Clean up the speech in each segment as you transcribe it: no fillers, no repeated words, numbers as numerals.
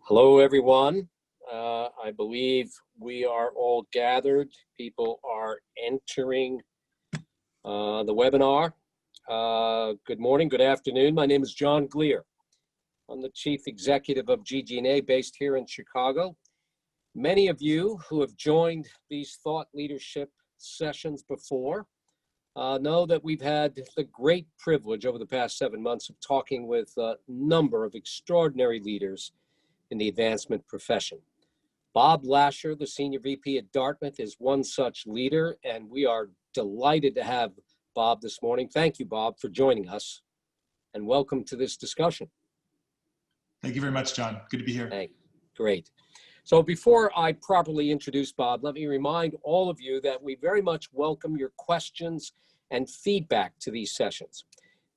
Hello, everyone. I believe we are all gathered. People are entering the webinar. Good morning, good afternoon. My name is John Gleer. I'm the Chief Executive of GG&A based here in Chicago. Many of you who have joined these thought leadership sessions before know that we've had the great privilege over the past 7 months of talking with a number of extraordinary leaders in the advancement profession. Bob Lasher, the Senior VP at Dartmouth, is one such leader, and we are delighted to have Bob this morning. Thank you, Bob, for joining us, and welcome to this discussion. Thank you very much, John. Good to be here. Hey, great. So before I properly introduce Bob, let me remind all of you that we very much welcome your questions and feedback to these sessions.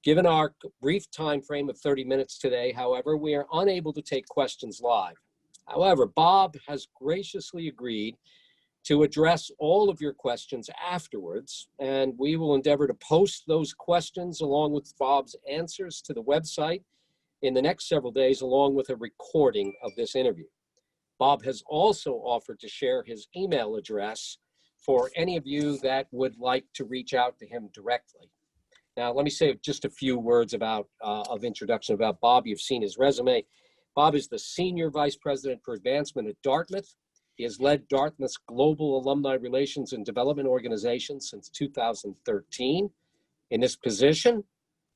Given our brief time frame of 30 minutes today, however, we are unable to take questions live. However, Bob has graciously agreed to address all of your questions afterwards, and we will endeavor to post those questions along with Bob's answers to the website in the next several days, along with a recording of this interview. Bob has also offered to share his email address for any of you that would like to reach out to him directly. Now, let me say just a few words of introduction about Bob. You've seen his resume. Bob is the Senior Vice President for Advancement at Dartmouth. He has led Dartmouth's Global Alumni Relations and Development Organization since 2013. In this position,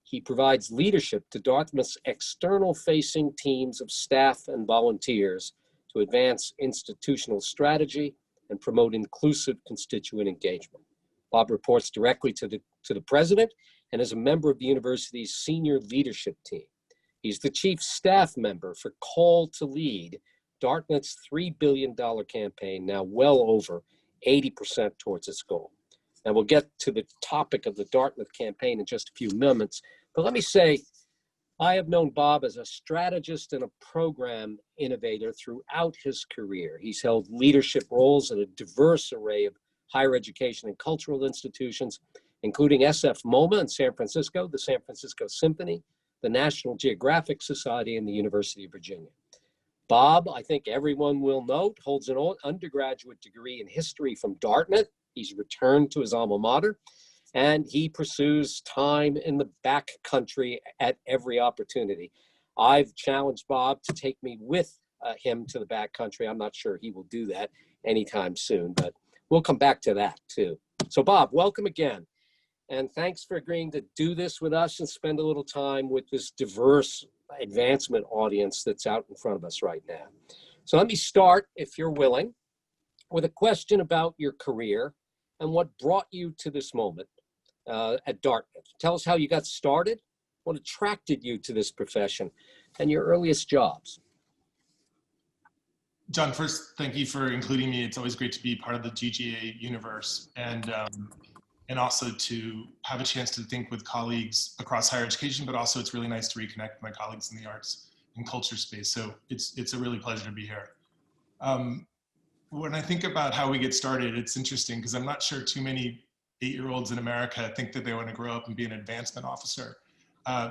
he provides leadership to Dartmouth's external-facing teams of staff and volunteers to advance institutional strategy and promote inclusive constituent engagement. Bob reports directly to the president and is a member of the university's senior leadership team. He's the chief staff member for Call to Lead, Dartmouth's $3 billion campaign, now well over 80% towards its goal. And we'll get to the topic of the Dartmouth campaign in just a few moments. But let me say, I have known Bob as a strategist and a program innovator throughout his career. He's held leadership roles at a diverse array of higher education and cultural institutions, including SF MoMA in San Francisco, the San Francisco Symphony, the National Geographic Society, and the University of Virginia. Bob, I think everyone will note, holds an undergraduate degree in history from Dartmouth. He's returned to his alma mater, and he pursues time in the back country at every opportunity. I've challenged Bob to take me with him to the back country. I'm not sure he will do that anytime soon, but we'll come back to that too. So Bob, welcome again. And thanks for agreeing to do this with us and spend a little time with this diverse advancement audience that's out in front of us right now. So let me start, if you're willing, with a question about your career and what brought you to this moment at Dartmouth. Tell us how you got started, what attracted you to this profession, and your earliest jobs. John, first, thank you for including me. It's always great to be part of the GGA universe and also to have a chance to think with colleagues across higher education, but also it's really nice to reconnect with my colleagues in the arts and culture space. So it's a really pleasure to be here. When I think about how we get started, it's interesting because I'm not sure too many 8-year-olds in America think that they want to grow up and be an advancement officer.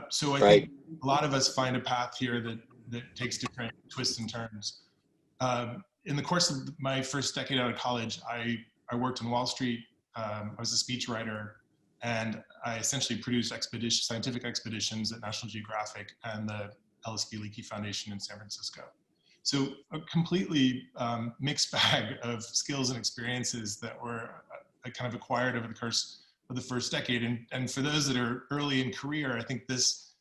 So I think a lot of us find a path here that takes different twists and turns. In the course of my first decade out of college, I worked on Wall Street. I was a speechwriter, and I essentially produced scientific expeditions at National Geographic and the LSP Leakey Foundation in San Francisco. So a completely mixed bag of skills and experiences that were I kind of acquired over the course of the first decade. And for those that are early in career, I think this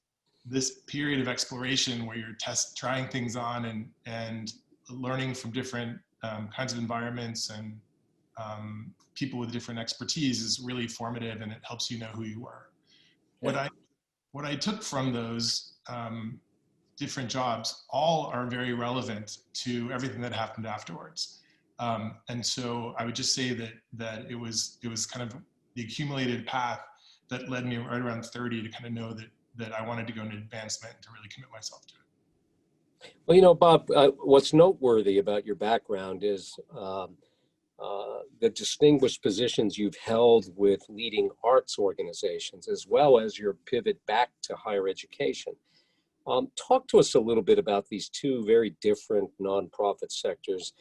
period of exploration where you're trying things on and learning from different kinds of environments and people with different expertise is really formative, and it helps you know who you are. Yeah. What I took from those different jobs all are very relevant to everything that happened afterwards. And so I would just say that it was kind of the accumulated path that led me right around 30 to kind of know that I wanted to go into advancement and to really commit myself to it. Well, you know, Bob, what's noteworthy about your background is the distinguished positions you've held with leading arts organizations, as well as your pivot back to higher education. Talk to us a little bit about these two very different nonprofit sectors.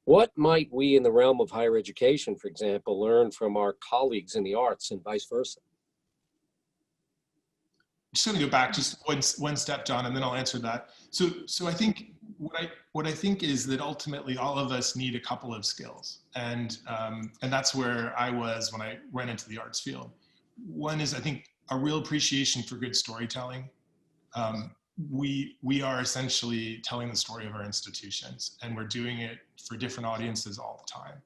What might we in the realm of higher education, for example, learn from our colleagues in the arts and vice versa? Just going to go back just one step, John, and then I'll answer that. So I think what I think is that ultimately all of us need a couple of skills, and that's where I was when I went into the arts field. One is, I think, a real appreciation for good storytelling. We are essentially telling the story of our institutions, and we're doing it for different audiences all the time.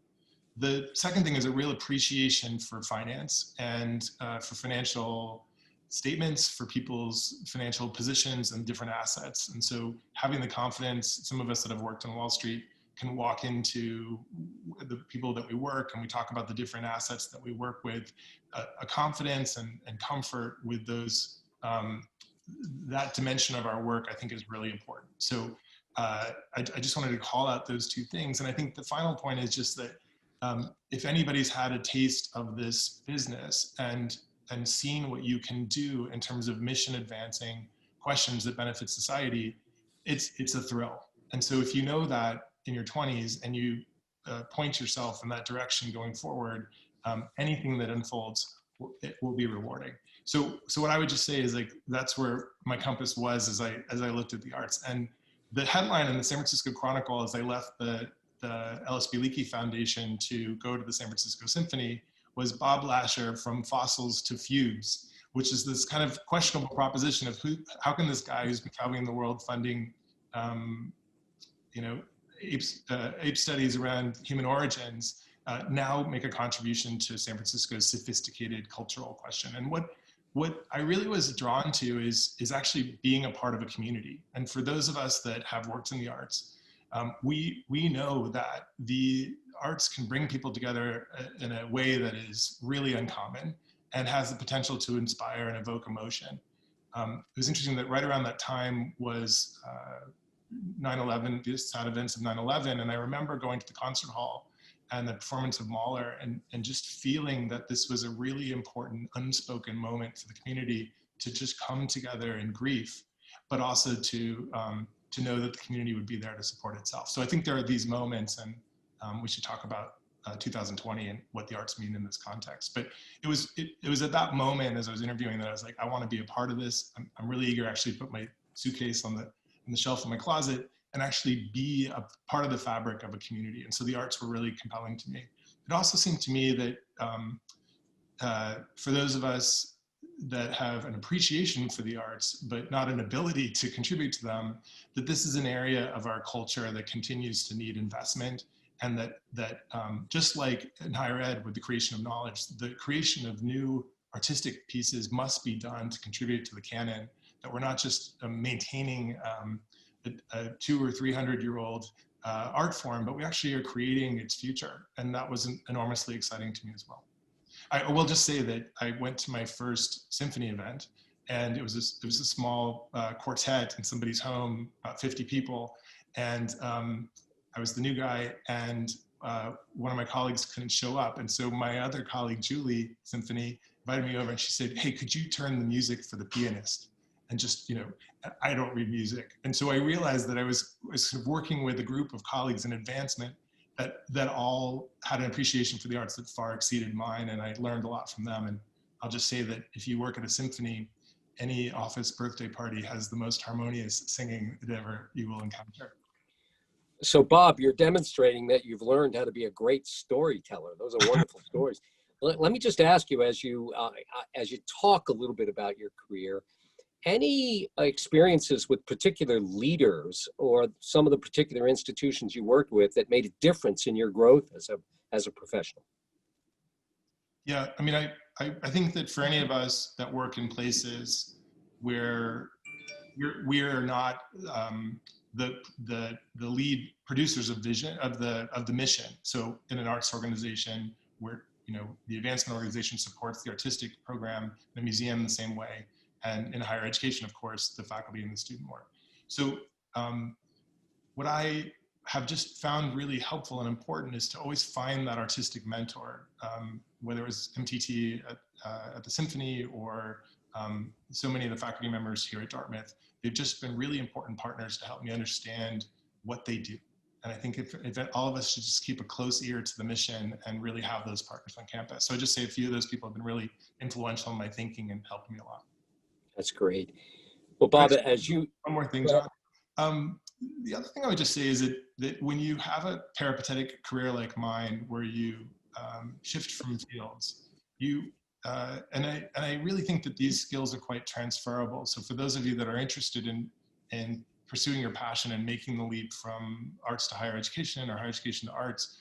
The second thing is a real appreciation for finance and for financial statements, for people's financial positions and different assets. And so having the confidence, some of us that have worked on Wall Street can walk into the people that we work and we talk about the different assets that we work with, a confidence and comfort with those, that dimension of our work, I think is really important. So I just wanted to call out those two things. And I think the final point is just that if anybody's had a taste of this business and seen what you can do in terms of mission advancing questions that benefit society, it's a thrill. And so if you know that in your 20s and you point yourself in that direction going forward, anything that unfolds, it will be rewarding. So what I would just say is, like, that's where my compass was as I looked at the arts. And the headline in the San Francisco Chronicle as I left the LSB Leakey Foundation to go to the San Francisco Symphony was Bob Lasher from fossils to fugues, which is this kind of questionable proposition of how can this guy who's been traveling the world funding, ape studies around human origins, now make a contribution to San Francisco's sophisticated cultural question. And what I really was drawn to is actually being a part of a community. And for those of us that have worked in the arts, we know that the arts can bring people together in a way that is really uncommon and has the potential to inspire and evoke emotion. It was interesting that right around that time was 9/11, the sad events of 9/11, and I remember going to the concert hall and the performance of Mahler and just feeling that this was a really important unspoken moment for the community to just come together in grief, but also to know that the community would be there to support itself. So I think there are these moments, and we should talk about 2020 and what the arts mean in this context. But it was at that moment as I was interviewing that I was like, I want to be a part of this. I'm really eager actually to put my suitcase on the shelf in my closet and actually be a part of the fabric of a community. And so the arts were really compelling to me. It also seemed to me that for those of us that have an appreciation for the arts, but not an ability to contribute to them, that this is an area of our culture that continues to need investment. And that just like in higher ed with the creation of knowledge, the creation of new artistic pieces must be done to contribute to the canon, that we're not just maintaining a 200 or 300-year-old art form, but we actually are creating its future. And that was enormously exciting to me as well. I will just say that I went to my first symphony event, and it was a small quartet in somebody's home, about 50 people. And I was the new guy, and one of my colleagues couldn't show up. And so my other colleague, Julie Symphony, invited me over and she said, hey, could you turn the music for the pianist? And just, I don't read music. And so I realized that I was sort of working with a group of colleagues in advancement that all had an appreciation for the arts that far exceeded mine. And I learned a lot from them. And I'll just say that if you work at a symphony, any office birthday party has the most harmonious singing that ever you will encounter. So Bob, you're demonstrating that you've learned how to be a great storyteller. Those are wonderful stories. Let me just ask you, as you talk a little bit about your career, any experiences with particular leaders or some of the particular institutions you worked with that made a difference in your growth as a professional? Yeah, I mean, I think that for any of us that work in places where we are not the lead producers of vision of the mission. So in an arts organization where the advancement organization supports the artistic program, the museum the same way, and in higher education, of course, the faculty and the student work. So what I have just found really helpful and important is to always find that artistic mentor, whether it was MTT at the Symphony or so many of the faculty members here at Dartmouth. they've just been really important partners to help me understand what they do. And I think if all of us should just keep a close ear to the mission and really have those partners on campus. So I just say a few of those people have been really influential in my thinking and helped me a lot. That's great. Well, Bob, as you... One more thing, John. The other thing I would just say is that when you have a peripatetic career like mine, where you shift from fields, and I really think that these skills are quite transferable. So for those of you that are interested in pursuing your passion and making the leap from arts to higher education or higher education to arts,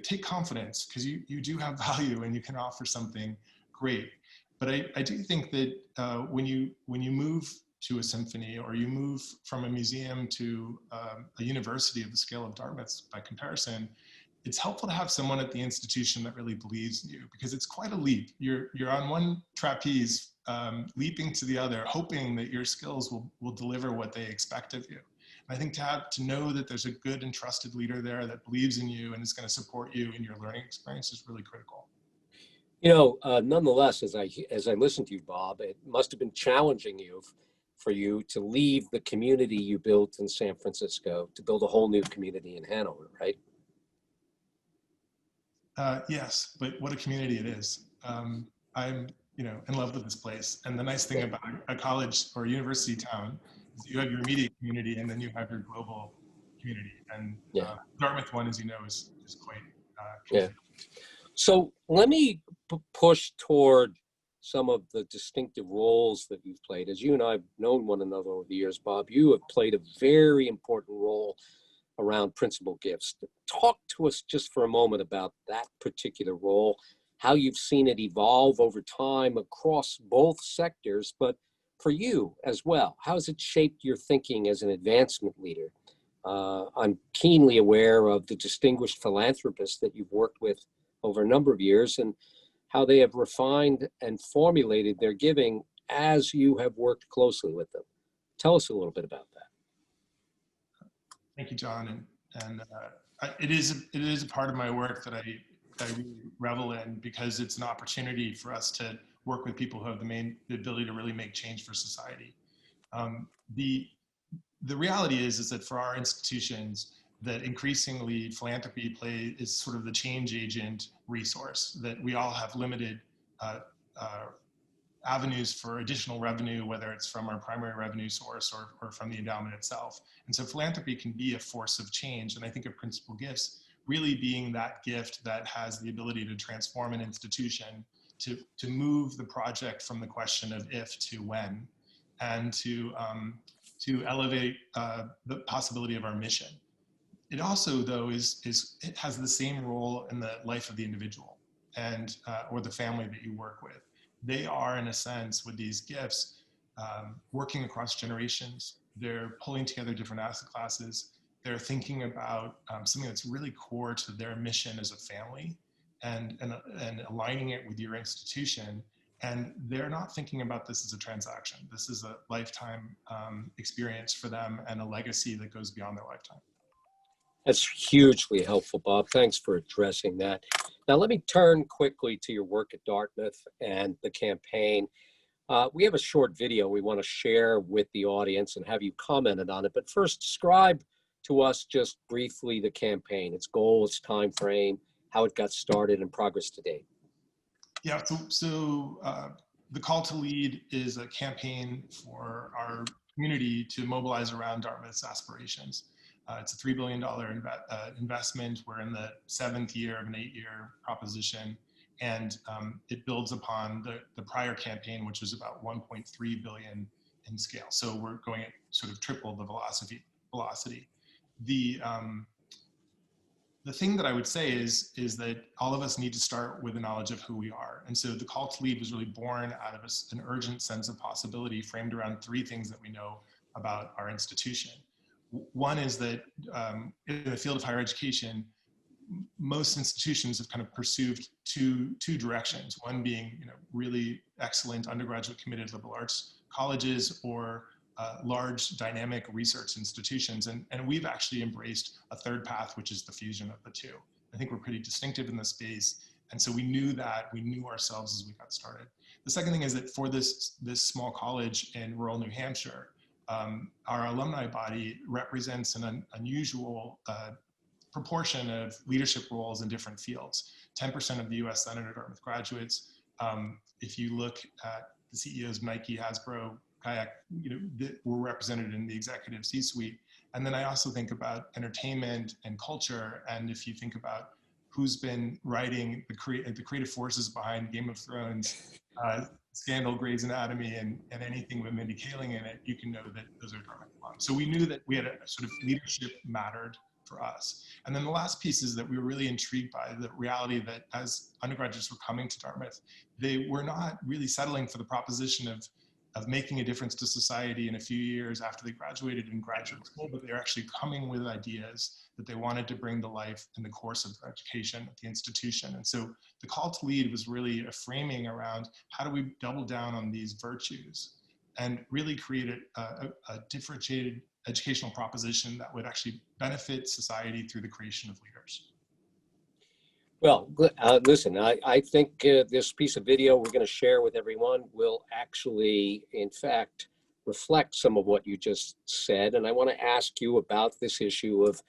take confidence, because you do have value and you can offer something great. But I do think that when you move to a symphony, or you move from a museum to a university of the scale of Dartmouth by comparison, it's helpful to have someone at the institution that really believes in you, because it's quite a leap. You're on one trapeze, leaping to the other, hoping that your skills will deliver what they expect of you. And I think to know that there's a good and trusted leader there that believes in you and is going to support you in your learning experience is really critical. Nonetheless, as I listened to you, Bob, it must have been challenging for you to leave the community you built in San Francisco to build a whole new community in Hanover, right? Yes, but what a community it is. I'm in love with this place. And the nice thing about a college or university town is you have your immediate community, and then you have your global community. And Dartmouth one, as you know, is quite yeah. So let me push toward some of the distinctive roles that you've played. As you and I have known one another over the years, Bob, you have played a very important role around principal gifts. Talk to us just for a moment about that particular role, how you've seen it evolve over time across both sectors, but for you as well, how has it shaped your thinking as an advancement leader? I'm keenly aware of the distinguished philanthropists that you've worked with over a number of years and how they have refined and formulated their giving as you have worked closely with them. Tell us a little bit about that. Thank you, John. And it is a part of my work that I really revel in, because it's an opportunity for us to work with people who have the ability to really make change for society. The reality is that for our institutions, that increasingly philanthropy is sort of the change agent resource, that we all have limited avenues for additional revenue, whether it's from our primary revenue source or from the endowment itself. And so philanthropy can be a force of change. And I think of principal gifts really being that gift that has the ability to transform an institution, to move the project from the question of if to when, and to elevate the possibility of our mission. It also, though, it has the same role in the life of the individual and or the family that you work with. They are, in a sense, with these gifts, working across generations. They're pulling together different asset classes. They're thinking about something that's really core to their mission as a family, and aligning it with your institution. And they're not thinking about this as a transaction. This is a lifetime experience for them, and a legacy that goes beyond their lifetime. That's hugely helpful, Bob. Thanks for addressing that. Now, let me turn quickly to your work at Dartmouth and the campaign. We have a short video we want to share with the audience and have you commented on it. But first, describe to us just briefly the campaign, its goal, its time frame, how it got started, and progress to date. Yeah, so the Call to Lead is a campaign for our community to mobilize around Dartmouth's aspirations. It's a $3 billion investment. We're in the 7th year of an 8-year proposition, and it builds upon the prior campaign, which was about 1.3 billion in scale. So we're going at sort of triple the velocity. The thing that I would say is that all of us need to start with a knowledge of who we are. And so the Call to Lead was really born out of an urgent sense of possibility framed around 3 things that we know about our institution. One is that in the field of higher education, most institutions have kind of pursued two directions. One being, really excellent undergraduate committed liberal arts colleges, or large dynamic research institutions. And we've actually embraced a third path, which is the fusion of the two. I think we're pretty distinctive in the space. And so we knew ourselves as we got started. The second thing is that for this small college in rural New Hampshire, our alumni body represents an unusual proportion of leadership roles in different fields. 10% of the US Senate are Dartmouth graduates. If you look at the CEOs, Nike, Hasbro, Kayak, that were represented in the executive C-suite. And then I also think about entertainment and culture. And if you think about who's been writing the creative forces behind Game of Thrones, Scandal, Grey's Anatomy, and anything with Mindy Kaling in it, you can know that those are Dartmouth alums. So we knew that we had a sort of leadership mattered for us. And then the last piece is that we were really intrigued by the reality that as undergraduates were coming to Dartmouth, they were not really settling for the proposition of making a difference to society in a few years after they graduated in graduate school, but they're actually coming with ideas that they wanted to bring to life in the course of their education at the institution. And so the call to lead was really a framing around how do we double down on these virtues and really create a differentiated educational proposition that would actually benefit society through the creation of leaders. Well, listen, I think this piece of video we're going to share with everyone will actually, in fact, reflect some of what you just said. And I want to ask you about this issue of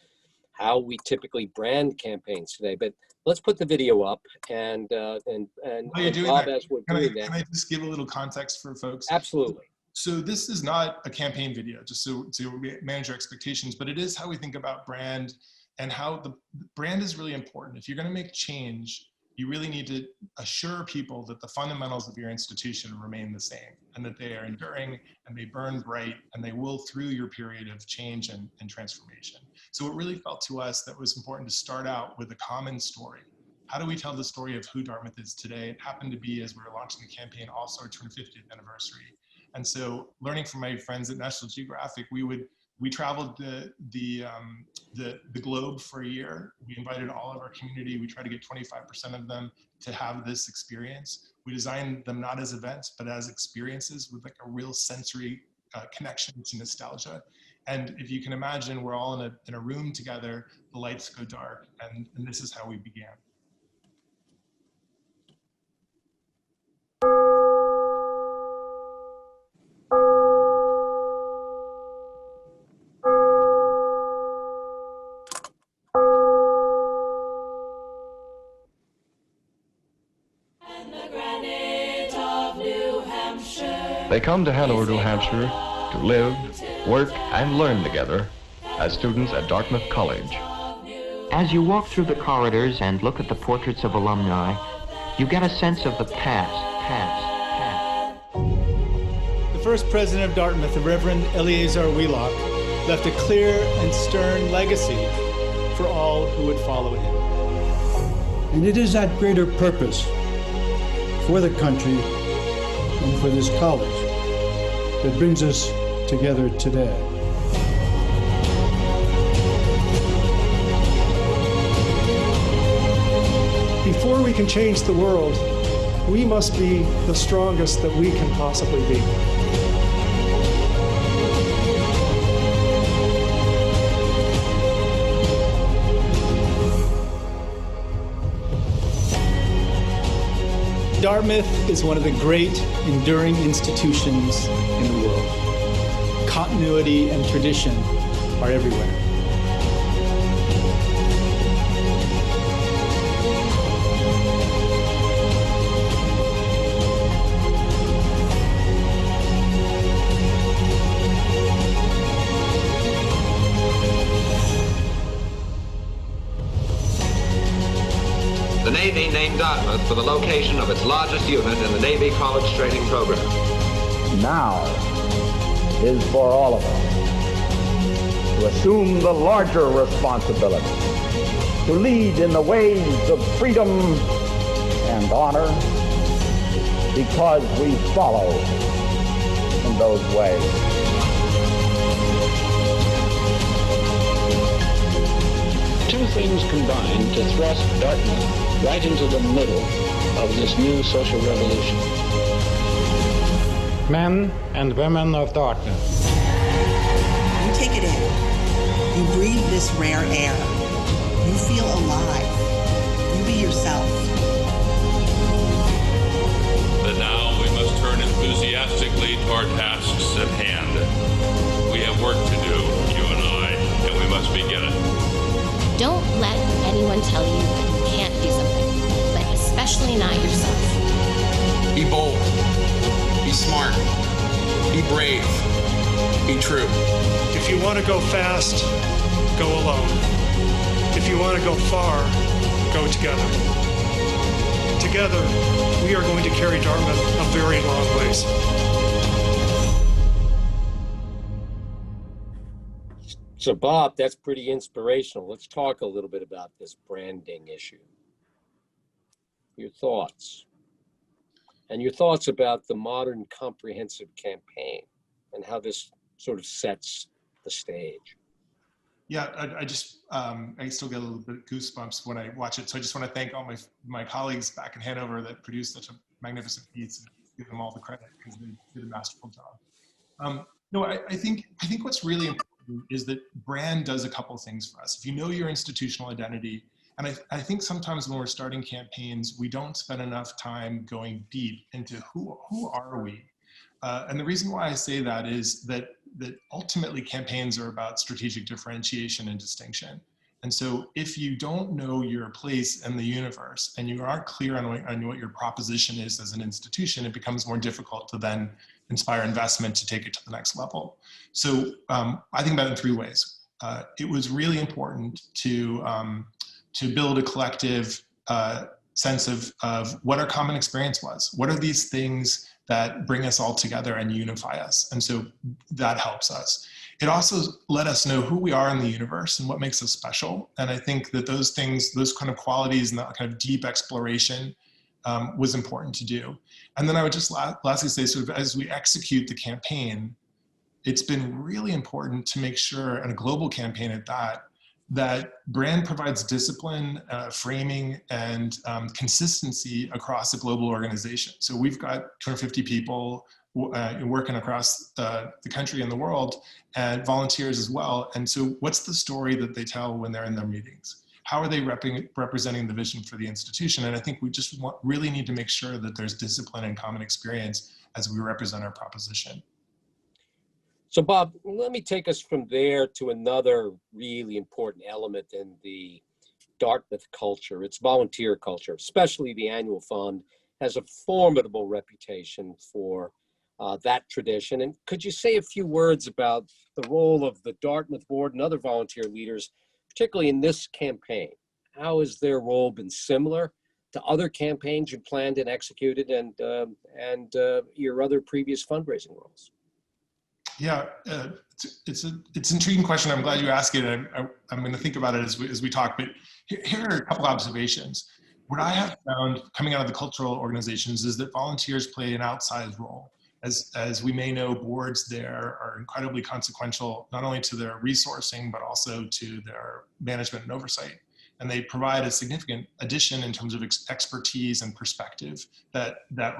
how we typically brand campaigns today. But let's put the video up and Bob, as we're doing that. Can I just give a little context for folks? Absolutely. So this is not a campaign video, just so we manage our expectations, but it is how we think about brand and how the brand is really important. If you're going to make change, you really need to assure people that the fundamentals of your institution remain the same and that they are enduring and they burn bright and they will through your period of change and transformation. So it really felt to us that it was important to start out with a common story. How do we tell the story of who Dartmouth is today? It happened to be, as we were launching the campaign, also our 50th anniversary. And so learning from my friends at National Geographic, we traveled the globe for a year. We invited all of our community. We tried to get 25% of them to have this experience. We designed them not as events, but as experiences with like a real sensory connection to nostalgia. And if you can imagine, we're all in a room together, the lights go dark, and this is how we began. They come to Hanover, New Hampshire to live, work, and learn together as students at Dartmouth College. As you walk through the corridors and look at the portraits of alumni, you get a sense of the past. The first president of Dartmouth, the Reverend Eleazar Wheelock, left a clear and stern legacy for all who would follow him. And it is that greater purpose for the country and for this college that brings us together today. Before we can change the world, we must be the strongest that we can possibly be. Dartmouth is one of the great enduring institutions in the world. Continuity and tradition are everywhere. The Navy named Dartmouth for the location of its largest unit in the Navy college training program. Now is for all of us to assume the larger responsibility, to lead in the ways of freedom and honor, because we follow in those ways. Two things combined to thrust Dartmouth right into the middle of this new social revolution. Men and women of Dartmouth. You take it in. You breathe this rare air. You feel alive. You be yourself. But now we must turn enthusiastically enthusiastically to our tasks at hand. We have work to do, you and I, and we must begin it. Don't let anyone tell you that you can't do something, but especially not yourself. Be bold. Be smart. Be brave. Be true. If you want to go fast, go alone. If you want to go far, go together. Together, we are going to carry Dartmouth a very long ways. So Bob, that's pretty inspirational. Let's talk a little bit about this branding issue. Your thoughts. And your thoughts about the modern comprehensive campaign and how this sort of sets the stage. Yeah, I still get a little bit of goosebumps when I watch it. So I just want to thank all my colleagues back in Hanover that produced such a magnificent piece, and give them all the credit because they did a masterful job. No, I think what's really important is that brand does a couple things for us. If you know your institutional identity, and I think sometimes when we're starting campaigns, we don't spend enough time going deep into who are we? And the reason why I say that is that ultimately campaigns are about strategic differentiation and distinction. And so if you don't know your place in the universe and you aren't clear on what your proposition is as an institution, it becomes more difficult to then inspire investment to take it to the next level. So I think about it in three ways. It was really important to build a collective sense of what our common experience was. What are these things that bring us all together and unify us? And so that helps us. It also let us know who we are in the universe and what makes us special. And I think that those things, those kind of qualities and that kind of deep exploration was important to do. And then I would just lastly say, sort of as we execute the campaign, it's been really important to make sure, and a global campaign at that brand provides discipline, framing, and consistency across a global organization. So we've got 250 people working across the country and the world, and volunteers as well. And so what's the story that they tell when they're in their meetings? How are they representing the vision for the institution? And I think we just really need to make sure that there's discipline and common experience as we represent our proposition. So Bob, let me take us from there to another really important element in the Dartmouth culture. It's volunteer culture, especially the annual fund has a formidable reputation for that tradition. And could you say a few words about the role of the Dartmouth board and other volunteer leaders, particularly in this campaign? How has their role been similar to other campaigns you planned and executed, and your other previous fundraising roles? Yeah, it's an intriguing question. I'm glad you asked it. I'm going to think about it as we talk, but here are a couple observations. What I have found coming out of the cultural organizations is that volunteers play an outsized role. As we may know, boards there are incredibly consequential, not only to their resourcing, but also to their management and oversight. And they provide a significant addition in terms of expertise and perspective that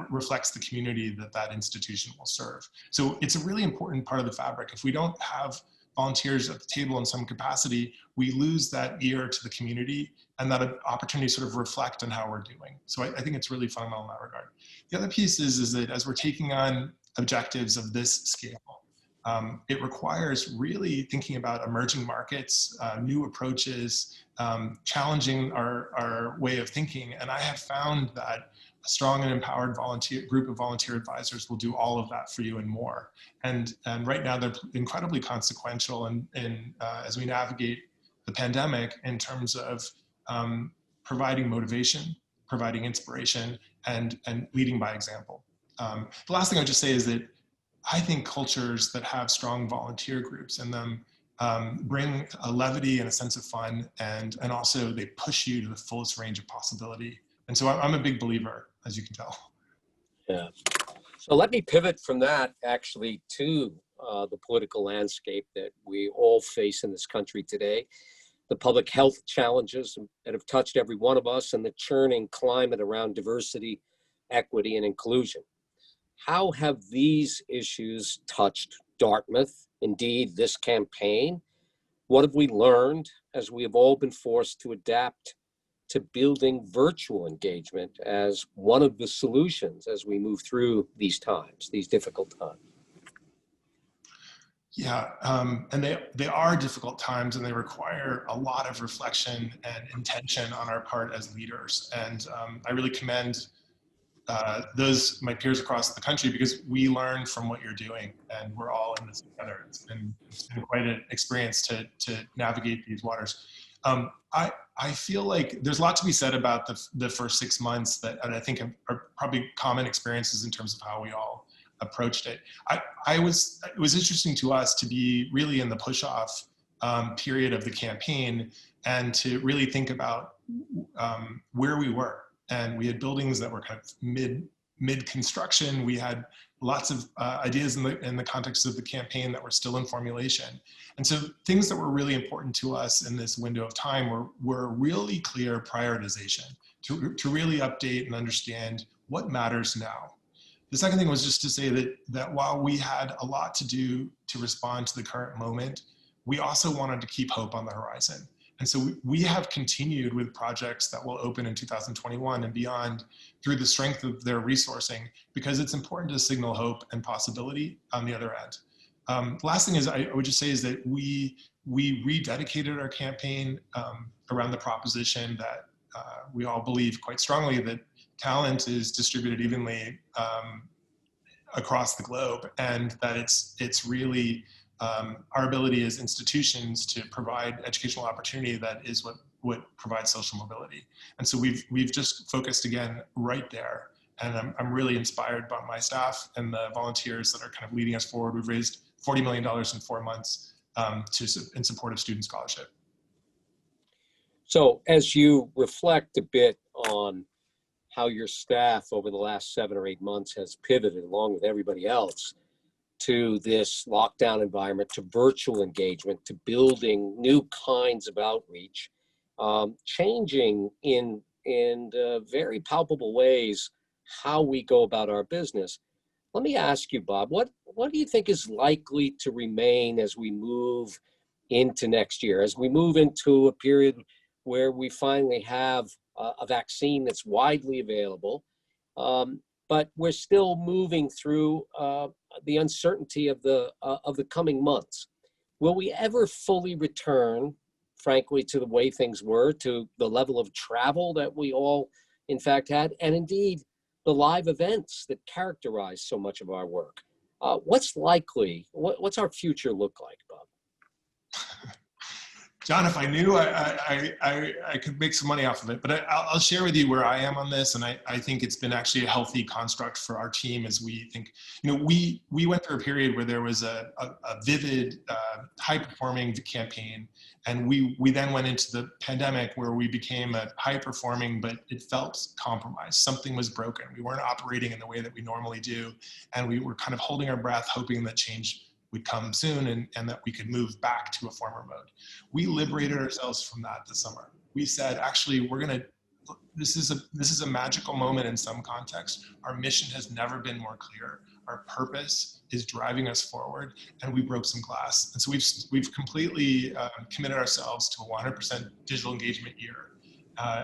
reflects the community that institution will serve. So it's a really important part of the fabric. If we don't have volunteers at the table in some capacity, we lose that ear to the community and that opportunity to sort of reflect on how we're doing. So I think it's really fundamental in that regard. The other piece is that as we're taking on objectives of this scale, it requires really thinking about emerging markets, new approaches, challenging our way of thinking. And I have found that a strong and empowered group of volunteer advisors will do all of that for you and more. And right now they're incredibly consequential in as we navigate the pandemic in terms of providing motivation, providing inspiration, and leading by example. The last thing I would just say is that I think cultures that have strong volunteer groups in them bring a levity and a sense of fun, and also they push you to the fullest range of possibility. And so I'm a big believer, as you can tell. Yeah. So let me pivot from that actually to the political landscape that we all face in this country today, the public health challenges that have touched every one of us, and the churning climate around diversity, equity, and inclusion. How have these issues touched Dartmouth, indeed this campaign? What have we learned as we have all been forced to adapt to building virtual engagement as one of the solutions as we move through these times, these difficult times? Yeah, and they are difficult times, and they require a lot of reflection and intention on our part as leaders. And I really commend my peers across the country, because we learn from what you're doing, and we're all in this together. It's been quite an experience to navigate these waters. I feel like there's a lot to be said about the first 6 months that I think are probably common experiences in terms of how we all approached it. It was interesting to us to be really in the push-off period of the campaign, and to really think about where we were. And we had buildings that were kind of mid construction. We had lots of ideas in the context of the campaign that were still in formulation. And so things that were really important to us in this window of time were really clear prioritization to really update and understand what matters now. The second thing was just to say that while we had a lot to do to respond to the current moment, we also wanted to keep hope on the horizon. And so we have continued with projects that will open in 2021 and beyond through the strength of their resourcing, because it's important to signal hope and possibility on the other end. The last thing is I would just say is that we rededicated our campaign around the proposition that we all believe quite strongly that talent is distributed evenly across the globe, and that it's really our ability as institutions to provide educational opportunity that is what provides social mobility. And so we've just focused again right there. And I'm really inspired by my staff and the volunteers that are kind of leading us forward. We've raised $40 million in 4 months in support of student scholarship. So as you reflect a bit on how your staff over the last 7 or 8 months has pivoted along with everybody else to this lockdown environment, to virtual engagement, to building new kinds of outreach, changing in very palpable ways how we go about our business. Let me ask you, Bob, what do you think is likely to remain as we move into next year, as we move into a period where we finally have a vaccine that's widely available, but we're still moving through the uncertainty of the coming months? Will we ever fully return, frankly, to the way things were, to the level of travel that we all, in fact, had, and indeed the live events that characterize so much of our work? What's likely? What's our future look like, Bob? John, if I knew, I could make some money off of it, but I'll share with you where I am on this. And I think it's been actually a healthy construct for our team as we think, we went through a period where there was a vivid, high-performing campaign. And we then went into the pandemic where we became a high-performing, but it felt compromised. Something was broken. We weren't operating in the way that we normally do. And we were kind of holding our breath, hoping that change would come soon and that we could move back to a former mode. We liberated ourselves from that this summer. We said, actually, this is a magical moment in some context. Our mission has never been more clear. Our purpose is driving us forward, and we broke some glass. And so we've completely committed ourselves to a 100% digital engagement year,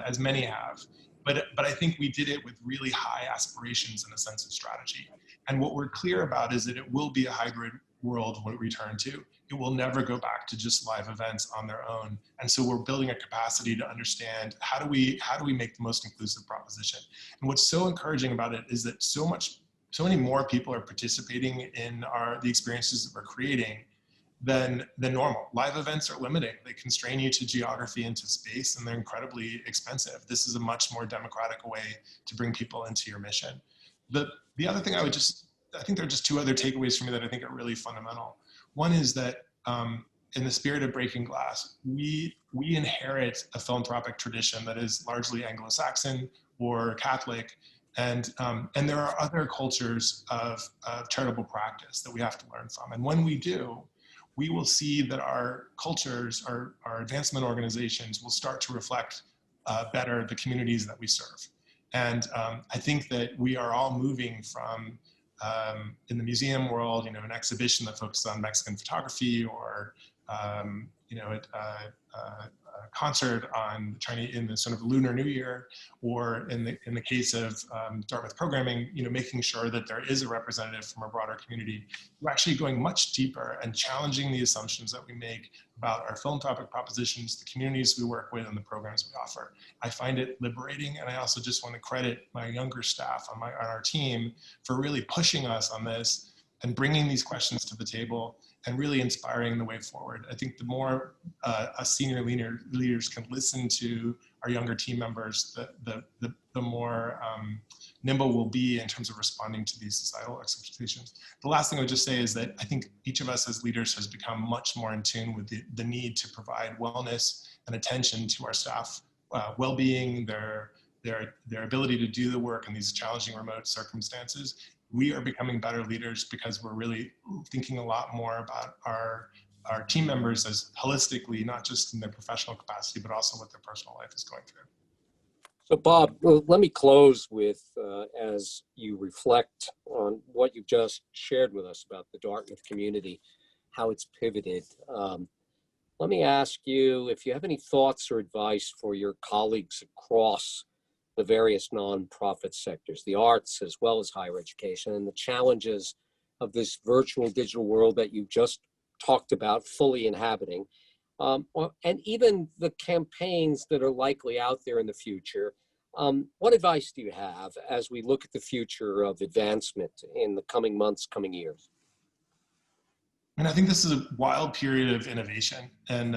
as many have. But I think we did it with really high aspirations and a sense of strategy. And what we're clear about is that it will be a hybrid world when we return to. It will never go back to just live events on their own. And so we're building a capacity to understand how do we make the most inclusive proposition. And what's so encouraging about it is that so many more people are participating in the experiences that we're creating than normal. Live events are limiting. They constrain you to geography and to space, and they're incredibly expensive. This is a much more democratic way to bring people into your mission. The other thing I think there are just 2 other takeaways for me that I think are really fundamental. One is that in the spirit of breaking glass, we inherit a philanthropic tradition that is largely Anglo-Saxon or Catholic, and there are other cultures of charitable practice that we have to learn from. And when we do, we will see that our cultures, our advancement organizations will start to reflect better the communities that we serve. And I think that we are all moving from in the museum world, an exhibition that focuses on Mexican photography or concert on Chinese in the sort of Lunar New Year, or in the case of Dartmouth programming, making sure that there is a representative from our broader community. We're actually going much deeper and challenging the assumptions that we make about our philanthropic propositions, the communities we work with, and the programs we offer. I find it liberating, and I also just want to credit my younger staff on our team for really pushing us on this and bringing these questions to the table and really inspiring the way forward. I think the more us senior leaders can listen to our younger team members, the more nimble we'll be in terms of responding to these societal expectations. The last thing I would just say is that I think each of us as leaders has become much more in tune with the need to provide wellness and attention to our staff, well-being, their ability to do the work in these challenging remote circumstances. We are becoming better leaders because we're really thinking a lot more about our team members as holistically, not just in their professional capacity, but also what their personal life is going through. So Bob, let me close with, as you reflect on what you've just shared with us about the Dartmouth community, how it's pivoted. Let me ask you if you have any thoughts or advice for your colleagues across the various nonprofit sectors, the arts as well as higher education, and the challenges of this virtual digital world that you just talked about fully inhabiting, and even the campaigns that are likely out there in the future. What advice do you have as we look at the future of advancement in the coming months, coming years? And I think this is a wild period of innovation, and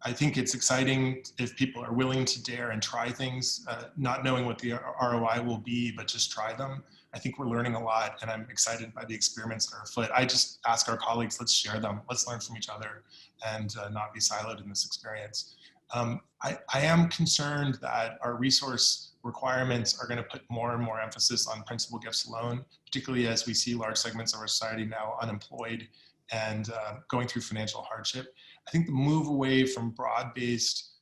I think it's exciting if people are willing to dare and try things, not knowing what the ROI will be, but just try them. I think we're learning a lot, and I'm excited by the experiments that are afoot. I just ask our colleagues, let's share them. Let's learn from each other and not be siloed in this experience. I am concerned that our resource requirements are going to put more and more emphasis on principal gifts alone, particularly as we see large segments of our society now unemployed and going through financial hardship. I think the move away from broad-based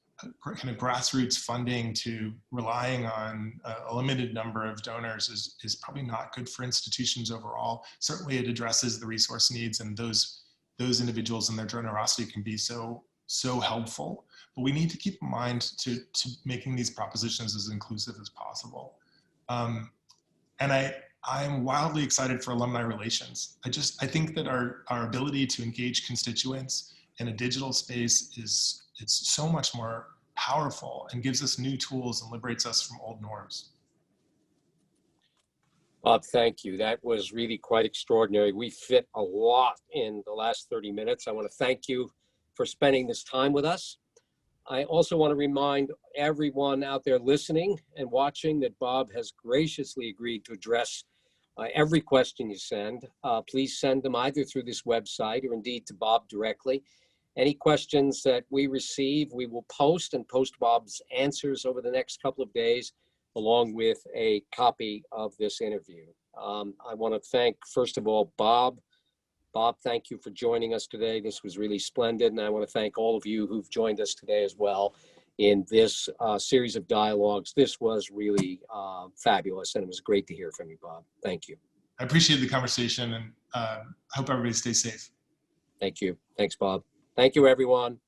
kind of grassroots funding to relying on a limited number of donors is probably not good for institutions overall. Certainly it addresses the resource needs, and those individuals and their generosity can be so helpful. But we need to keep in mind to making these propositions as inclusive as possible. And I'm wildly excited for alumni relations. I think that our ability to engage constituents in a digital space it's so much more powerful and gives us new tools and liberates us from old norms. Bob, thank you. That was really quite extraordinary. We fit a lot in the last 30 minutes. I want to thank you for spending this time with us. I also want to remind everyone out there listening and watching that Bob has graciously agreed to address every question you send. Please send them either through this website or indeed to Bob directly. Any questions that we receive, we will post Bob's answers over the next couple of days, along with a copy of this interview. I want to thank, first of all, Bob. Bob, thank you for joining us today. This was really splendid, and I want to thank all of you who've joined us today as well in this series of dialogues. This was really fabulous, and it was great to hear from you, Bob. Thank you. I appreciate the conversation, and hope everybody stays safe. Thank you. Thanks, Bob. Thank you, everyone.